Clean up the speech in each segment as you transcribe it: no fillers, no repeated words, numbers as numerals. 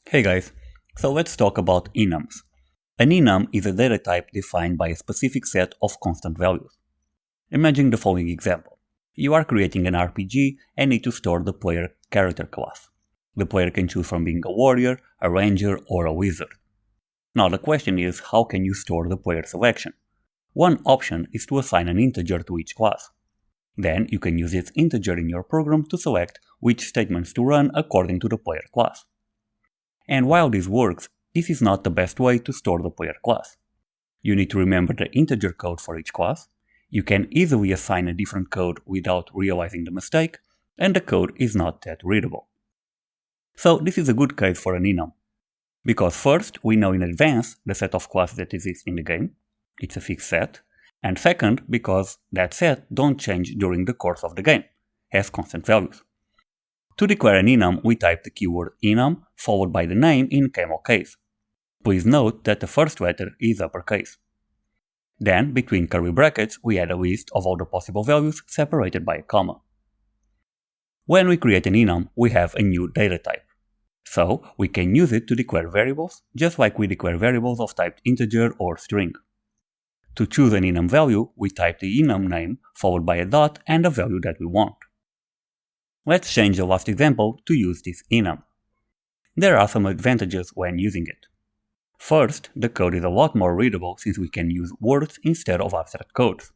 Hey guys, so let's talk about enums. An enum is a data type defined by a specific set of constant values. Imagine the following example. You are creating an RPG and need to store the player character class. The player can choose from being a warrior, a ranger, or a wizard. Now the question is, how can you store the player selection? One option is to assign an integer to each class. Then you can use its integer in your program to select which statements to run according to the player class. And while this works, this is not the best way to store the player class. You need to remember the integer code for each class, you can easily assign a different code without realizing the mistake, and the code is not that readable. So this is a good case for an enum. Because first, we know in advance the set of classes that exists in the game, it's a fixed set, and second, because that set don't change during the course of the game, has constant values. To declare an enum, we type the keyword enum followed by the name in camel case. Please note that the first letter is uppercase. Then, between curly brackets, we add a list of all the possible values separated by a comma. When we create an enum, we have a new data type. So, we can use it to declare variables, just like we declare variables of type integer or string. To choose an enum value, we type the enum name followed by a dot and the value that we want. Let's change the last example to use this enum. There are some advantages when using it. First, the code is a lot more readable since we can use words instead of abstract codes.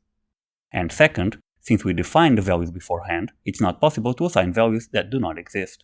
And second, since we define the values beforehand, it's not possible to assign values that do not exist.